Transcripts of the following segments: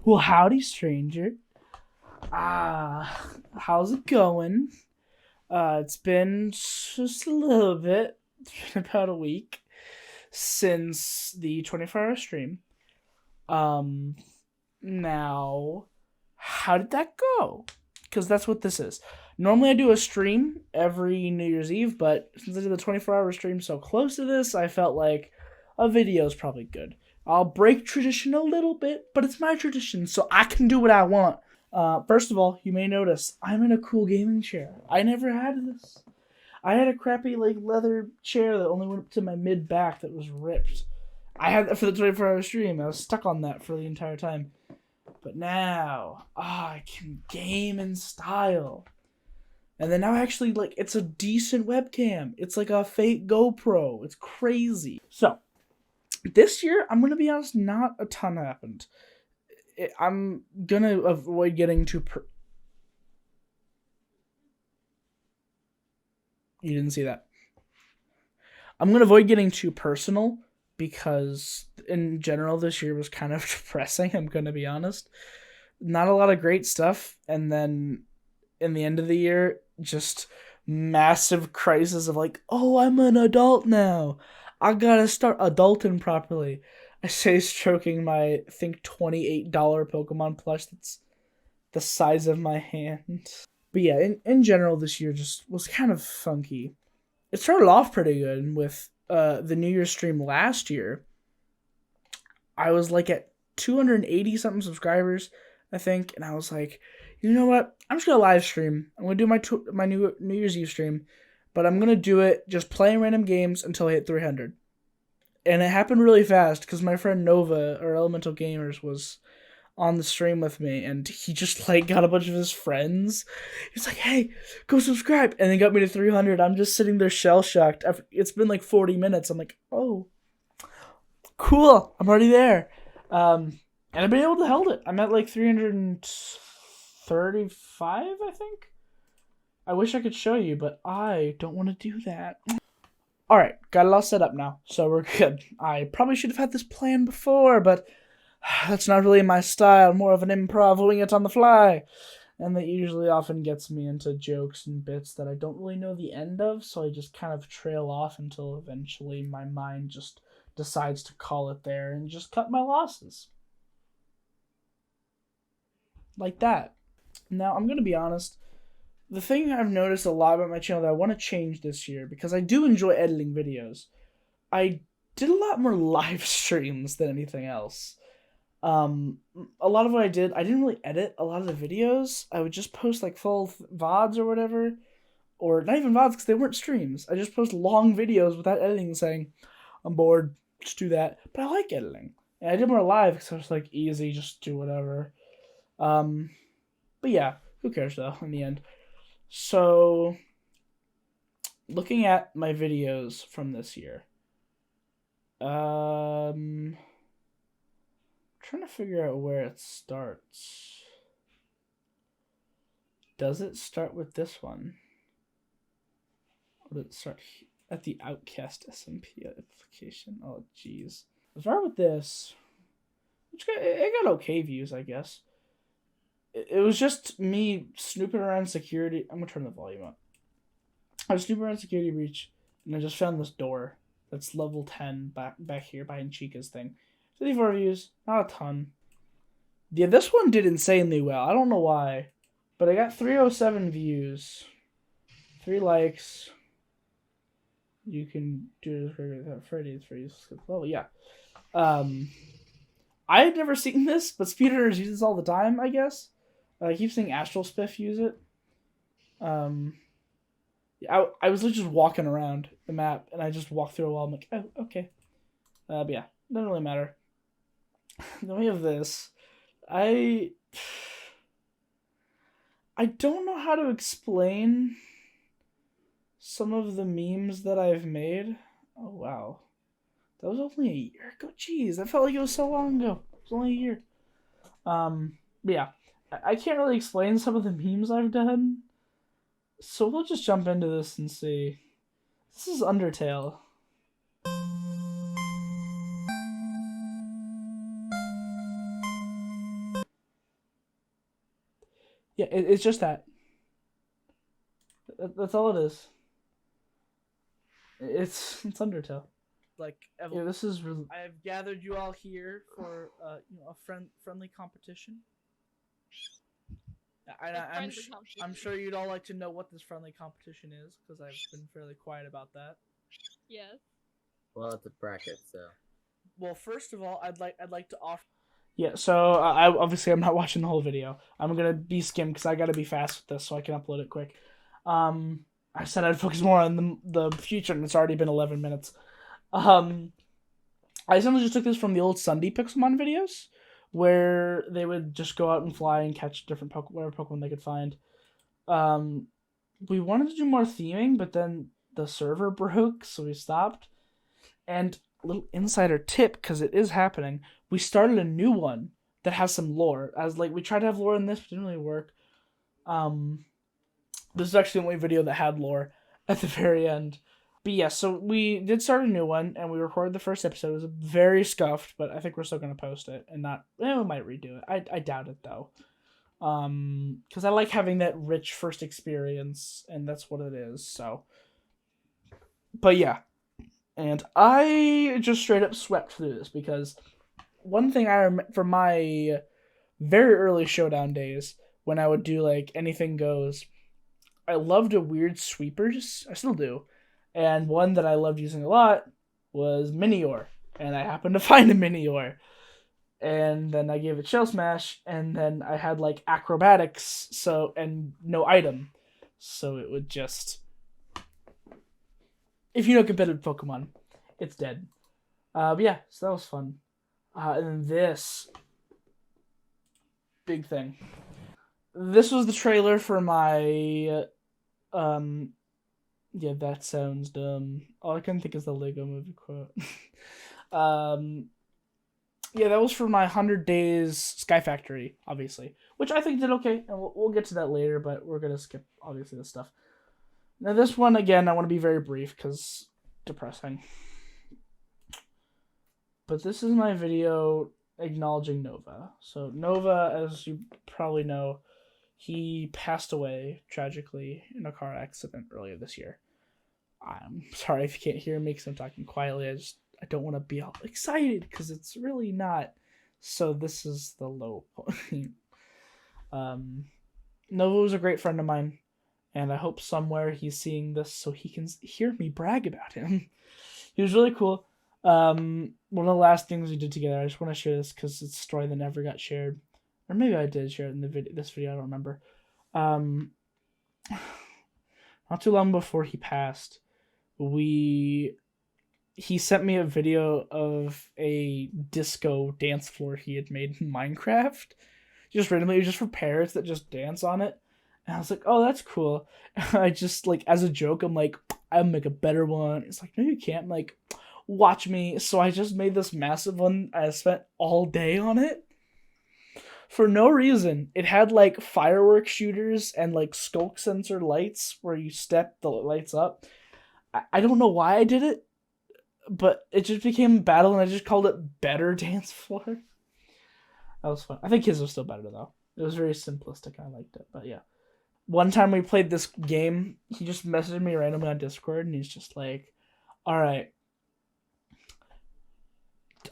Well, howdy, stranger. How's it going? It's been just a little bit. It's been about a week since the 24-hour stream. Um, Now, how did that go? Because that's what this is. Normally I do a stream every New Year's Eve, but since I did the 24-hour stream so close to this, I felt like a video is probably good. I'll break tradition a little bit, but it's my tradition, so I can do what I want. First of all, you may notice I'm in a cool gaming chair. I never had this. I had a crappy leather chair that only went up to my mid back that was ripped. I had that for the 24-hour stream. I was stuck on that for the entire time. But now, I can game in style. And then now actually, it's a decent webcam. It's like a fake GoPro. It's crazy. So, this year, I'm going to be honest, not a ton happened. I'm going to avoid getting too... You didn't see that. I'm going to avoid getting too personal because, in general, this year was kind of depressing, I'm going to be honest. Not a lot of great stuff, and then in the end of the year, just massive crisis of oh, I'm an adult now. I gotta start adulting properly. I say stroking my, I think, $28 Pokemon plush that's the size of my hand. But yeah, in general, this year just was kind of funky. It started off pretty good with the New Year's stream last year. I was at 280 something subscribers, I think, and I was like, you know what? I'm just gonna live stream. I'm gonna do my New Year's Eve stream, but I'm gonna do it just playing random games until I hit 300. And it happened really fast because my friend Nova, or Elemental Gamers, was on the stream with me, and he just got a bunch of his friends. He's like, "Hey, go subscribe," and then got me to 300. I'm just sitting there shell shocked. It's been 40 minutes. I'm like, oh, cool. I'm already there. And I've been able to hold it. I'm at 335, I think. I wish I could show you, but I don't want to do that. Alright, got it all set up now, so we're good. I probably should have had this plan before, but that's not really my style. More of an improv, wing it on the fly. And that usually often gets me into jokes and bits that I don't really know the end of, so I just kind of trail off until eventually my mind just decides to call it there and just cut my losses. Like that. Now, I'm going to be honest. The thing I've noticed a lot about my channel that I want to change this year, because I do enjoy editing videos, I did a lot more live streams than anything else. A lot of what I didn't really edit a lot of the videos. I would just post full VODs or whatever, or not even VODs because they weren't streams. I just post long videos without editing, saying, I'm bored, just do that. But I like editing. And I did more live because I was easy, just do whatever. But yeah, who cares though, in the end. So, looking at my videos from this year, trying to figure out where it starts. Does it start with this one? Or does it start at the Outcast SMP application? Oh, jeez. I'll start with this. It got okay views, I guess. It was just me snooping around security. I'm going to turn the volume up. I was snooping around security breach, and I just found this door that's level 10 back here behind Chica's thing. 54 views, not a ton. Yeah, this one did insanely well. I don't know why, but I got 307 views, 3 likes. You can do this without Freddy. Level, yeah. I had never seen this, but speedrunners use this all the time, I guess. I keep seeing Astral Spiff use it. I was literally just walking around the map, and I just walked through a wall. I'm like, oh, okay. But yeah, doesn't really matter. Then we have this. I don't know how to explain some of the memes that I've made. Oh, wow. That was only a year ago? Jeez, that felt like it was so long ago. It was only a year. But yeah. I can't really explain some of the memes I've done. So we'll just jump into this and see. This is Undertale. Yeah, it's just that. That's all it is. It's Undertale. Like, yeah, this is. I have gathered you all here for a friendly competition. I'm sure you'd all like to know what this friendly competition is because I've been fairly quiet about that. Yes. Well, it's a bracket, so. Well, first of all, I'd like to offer. Yeah, so I'm not watching the whole video. I'm gonna be skimmed because I gotta be fast with this so I can upload it quick. I said I'd focus more on the future, and it's already been 11 minutes. I essentially just took this from the old Sunday Pixelmon videos, where they would just go out and fly and catch different whatever Pokemon they could find. We wanted to do more theming, but then the server broke, so we stopped. And a little insider tip, because it is happening, we started a new one that has some lore. We tried to have lore in this, but it didn't really work. This is actually the only video that had lore at the very end. But yeah, so we did start a new one, and we recorded the first episode. It was very scuffed, but I think we're still going to post it. And we might redo it. I doubt it, though. Because I like having that rich first experience, and that's what it is, so. But yeah. And I just straight up swept through this, because one thing I remember from my very early Showdown days, when I would do, like, anything goes, I loved a weird sweepers. I still do. And one that I loved using a lot was Minior. And I happened to find a Minior. And then I gave it Shell Smash. And then I had, like, acrobatics, and no item. So it would just... If you know competitive Pokemon, it's dead. But yeah, so that was fun. And then this... big thing. This was the trailer for my... Yeah, that sounds dumb. All I can think is the Lego Movie quote. Yeah, that was for my 100 Days Sky Factory, obviously. Which I think did okay, and we'll get to that later, but we're going to skip, obviously, this stuff. Now, this one, again, I want to be very brief, because depressing. But this is my video acknowledging Nova. So, Nova, as you probably know, he passed away, tragically, in a car accident earlier this year. I'm sorry if you can't hear me, because I'm talking quietly. I don't want to be all excited, because it's really not. So this is the low point. Nova was a great friend of mine, and I hope somewhere he's seeing this so he can hear me brag about him. He was really cool. One of the last things we did together, I just want to share this because it's a story that never got shared. Or maybe I did share it in this video, I don't remember. Not too long before he passed, he sent me a video of a disco dance floor he had made in Minecraft. Just randomly, it was just for parrots that just dance on it. And I was like, oh, that's cool. And I just, like, as a joke, I'm like, I'll make a better one. It's like, no, you can't. I'm like, watch me. So I just made this massive one. I spent all day on it. For no reason. It had, like, firework shooters and, like, skulk sensor lights where you step the lights up. I don't know why I did it, but it just became a battle, and I just called it Better Dance Floor. That was fun. I think his was still better, though. It was very simplistic. I liked it, but yeah. One time we played this game, he just messaged me randomly on Discord, and he's just like, all right,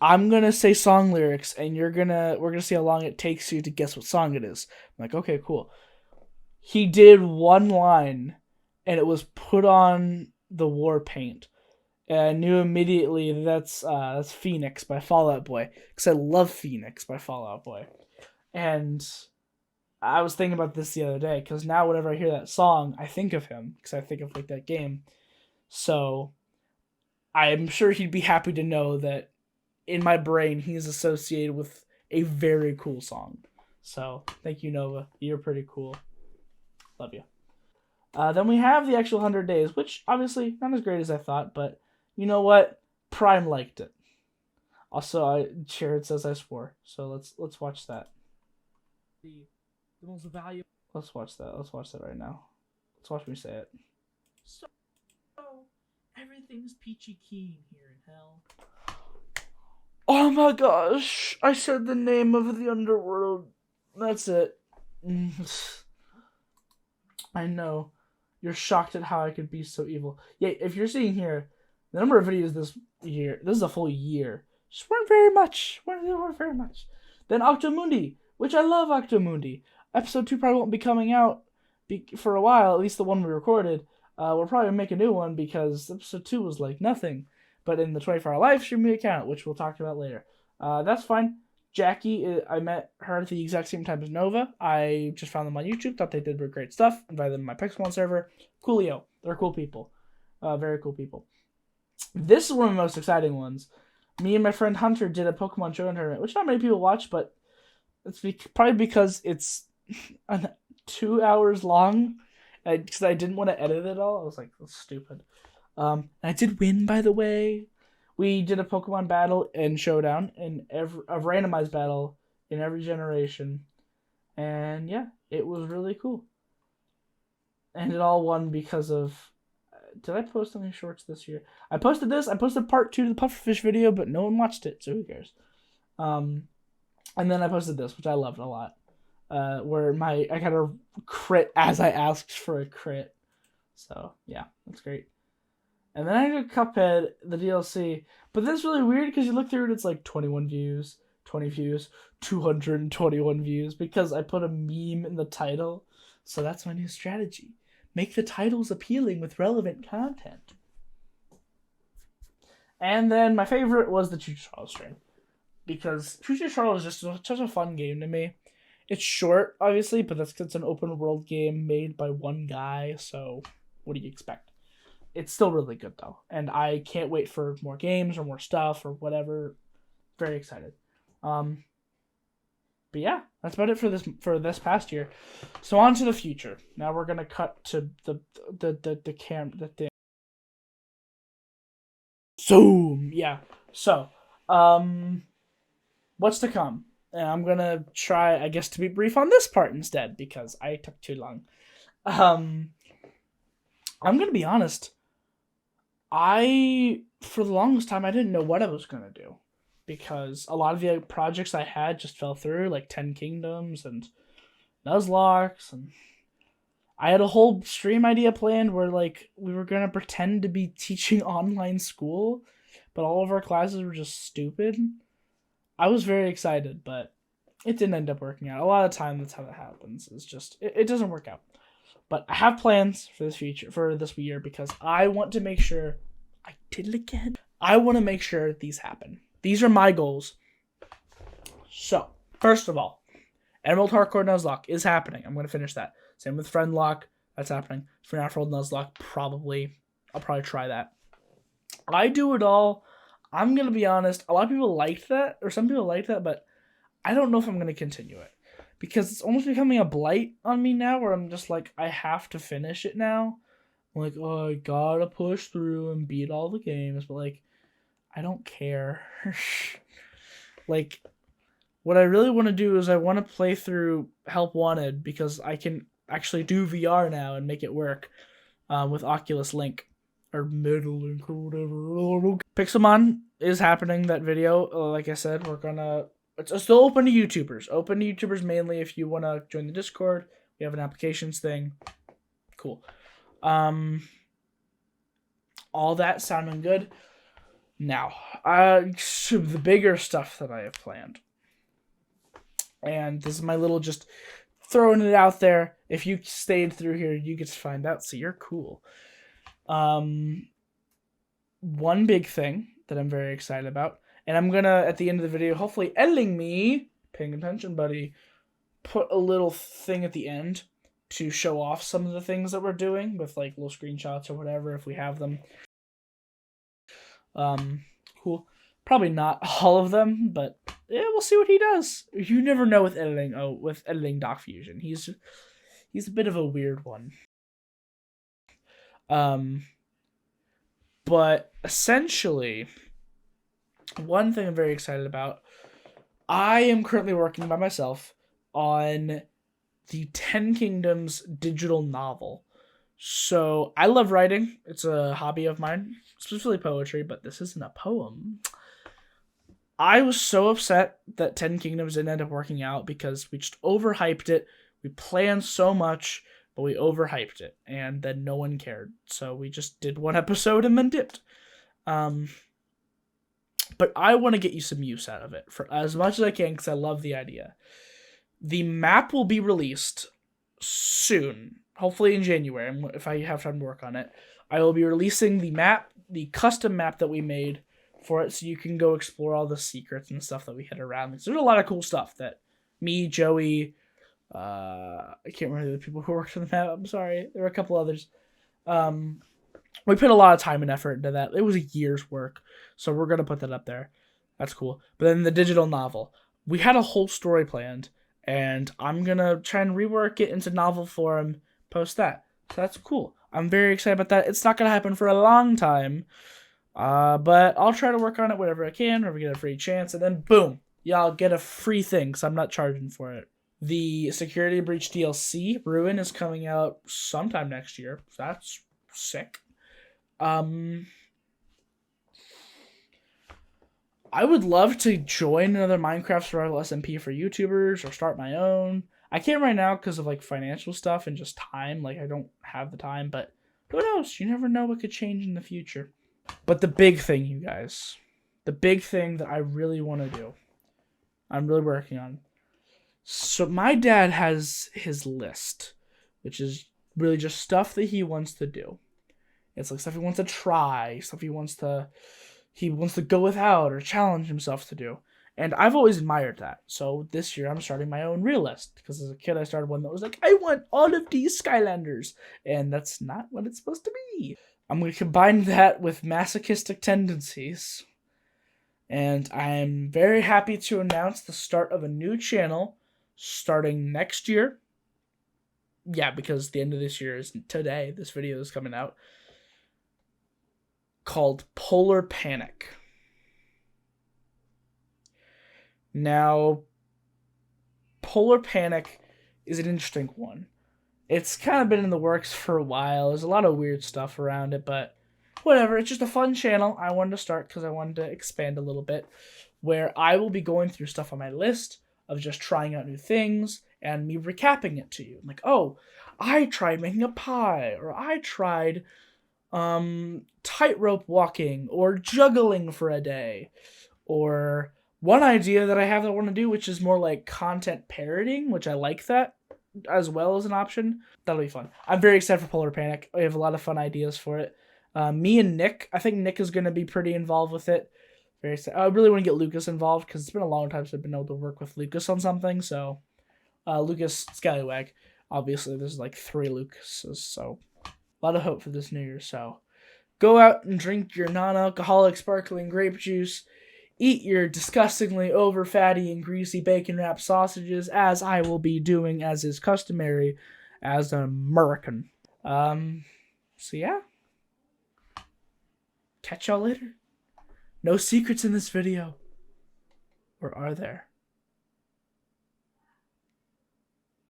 I'm gonna say song lyrics, and we're gonna see how long it takes you to guess what song it is. I'm like, okay, cool. He did one line, and it was Put On the War Paint. And I knew immediately that's Phoenix by Fall Out Boy, because I love Phoenix by Fall Out Boy. And I was thinking about this the other day, because now whenever I hear that song, I think of him, because I think of, like, that game. So I'm sure he'd be happy to know that in my brain, he's associated with a very cool song. So thank you, Nova. You're pretty cool. Love you. Then we have the actual 100 Days, which obviously not as great as I thought, but you know what? Prime liked it. Also, Jared says I swore, so let's watch that. The most valuable. Let's watch that. Let's watch that right now. Let's watch me say it. So everything's peachy keen here in hell. Oh my gosh! I said the name of the underworld. That's it. I know. You're shocked at how I could be so evil. Yeah, if you're seeing here, the number of videos this year, this is a full year, just weren't very much. Weren't very much. Then Octomundi, which I love Octomundi. Episode 2 probably won't be coming out for a while, at least the one we recorded. We'll probably make a new one because episode 2 was like nothing. But in the 24-hour live stream account, which we'll talk about later. That's fine. Jackie, I met her at the exact same time as Nova. I just found them on YouTube, thought they did great stuff, invited them to my Pixelmon server. Coolio. They're cool people. Very cool people. This is one of the most exciting ones. Me and my friend Hunter did a Pokemon show tournament, which not many people watch, but it's probably because it's 2 hours long. Because I didn't want to edit it all. I was like, that's stupid. I did win, by the way. We did a Pokemon battle and showdown, and a randomized battle in every generation. And yeah, it was really cool. And it all won because of... Did I post any shorts this year? I posted this. I posted part 2 to the pufferfish video, but no one watched it, so who cares? And then I posted this, which I loved a lot. Where I got a crit as I asked for a crit. So yeah, that's great. And then I did Cuphead, the DLC. But that's really weird because you look through it, it's like 21 views, 20 views, 221 views because I put a meme in the title. So that's my new strategy. Make the titles appealing with relevant content. And then my favorite was the Choo Choo Charles stream. Because Choo Choo Charles is just such a fun game to me. It's short, obviously, but that's because it's an open world game made by one guy. So what do you expect? It's still really good, though. And I can't wait for more games or more stuff or whatever. Very excited. But yeah, that's about it for this past year. So on to the future. Now we're gonna cut to the thing. Zoom. Yeah. So, what's to come? And I'm gonna try, I guess, to be brief on this part instead because I took too long. I'm gonna be honest. For the longest time, I didn't know what I was gonna do. Because a lot of the projects I had just fell through, like 10 Kingdoms and Nuzlocke, and I had a whole stream idea planned where like we were gonna pretend to be teaching online school, but all of our classes were just stupid. I was very excited, but it didn't end up working out. A lot of time that's how that happens. It's just it doesn't work out. But I have plans for this year because I want to make sure I did it again. I want to make sure these happen. These are my goals. So, first of all, Emerald Hardcore Nuzlocke is happening. I'm going to finish that. Same with Friendlock. That's happening. For Emerald Nuzlocke, I'll probably try that. I Do It All. I'm going to be honest. A lot of people liked that, or some people liked that, but I don't know if I'm going to continue it. Because it's almost becoming a blight on me now, where I'm just like, I have to finish it now. I'm like, oh, I gotta push through and beat all the games, but like, I don't care. Like, what I really want to do is I want to play through Help Wanted because I can actually do VR now and make it work with Oculus Link or Metal Link or whatever. Pixelmon is happening, that video. Like I said, it's still open to YouTubers. Open to YouTubers mainly if you want to join the Discord. We have an applications thing. Cool. All that sounding good. Now, the bigger stuff that I have planned. And this is my little just throwing it out there. If you stayed through here, you get to find out, so you're cool. One big thing that I'm very excited about, and I'm gonna, at the end of the video, hopefully editing me, paying attention, buddy, put a little thing at the end to show off some of the things that we're doing with like little screenshots or whatever if we have them. Cool. Probably not all of them, but yeah, we'll see what he does. You never know with editing. Oh, with editing DocFusion, he's a bit of a weird one. But essentially, one thing I'm very excited about, I am currently working by myself on the 10 Kingdoms digital novel. So I love writing. It's a hobby of mine, specifically poetry, but this isn't a poem. I was so upset that 10 Kingdoms didn't end up working out because we just overhyped it. We planned so much. but we overhyped it, and then no one cared. So we just did one episode and then dipped. But I want to get you some use out of it for as much as I can because I love the idea. The map will be released soon, hopefully in January, if I have time to work on it. I will be releasing the map, the custom map that we made for it, so you can go explore all the secrets and stuff that we had around. There's a lot of cool stuff that me, Joey, I can't remember the people who worked on the map. I'm sorry. There were a couple others. We put a lot of time and effort into that. It was a year's work, so we're going to put that up there. That's cool. But then the digital novel. We had a whole story planned, and I'm going to try and rework it into novel form, post that. So that's cool. I'm very excited about that. It's not going to happen for a long time, but I'll try to work on it whenever I can, whenever I get a free chance, and then boom, y'all get a free thing because I'm not charging for it. The Security Breach DLC, Ruin, is coming out sometime next year. So that's sick. I would love to join another Minecraft Survival SMP for YouTubers or start my own. I can't right now because of like financial stuff and just time. Like I don't have the time, but who knows? You never know what could change in the future. But the big thing, you guys, the big thing that I really want to do, I'm really working on. So my dad has his list, which is really just stuff that he wants to do. It's like stuff he wants to try, stuff he wants to go without or challenge himself to do. And I've always admired that. So this year I'm starting my own real list because as a kid I started one that was like, I want all of these Skylanders. And that's not what it's supposed to be. I'm going to combine that with masochistic tendencies. And I'm very happy to announce the start of a new channel starting next year. Yeah, because the end of this year is today. This video is coming out. Called Polar Panic. Now, Polar Panic is an interesting one. It's kind of been in the works for a while. There's a lot of weird stuff around it, but whatever. It's just a fun channel I wanted to start because I wanted to expand a little bit, where I will be going through stuff on my list of just trying out new things and me recapping it to you. Like, oh, I tried making a pie, or I tried tightrope walking or juggling for a day, or one idea that I have that I want to do, which is more like content parroting, which I like that as well as an option. That'll be fun. I'm very excited for Polar Panic. I have a lot of fun ideas for it. Me and Nick, I think Nick is going to be pretty involved with it. Very excited. I really want to get Lucas involved because it's been a long time since I've been able to work with Lucas on something. So Lucas Scallywag, obviously there's like 3 Lucases, so a lot of hope for this New Year. So go out and drink your non-alcoholic sparkling grape juice. Eat your disgustingly over fatty and greasy bacon wrapped sausages, as I will be doing, as is customary, as an American. So yeah. Catch y'all later. No secrets in this video. Or are there?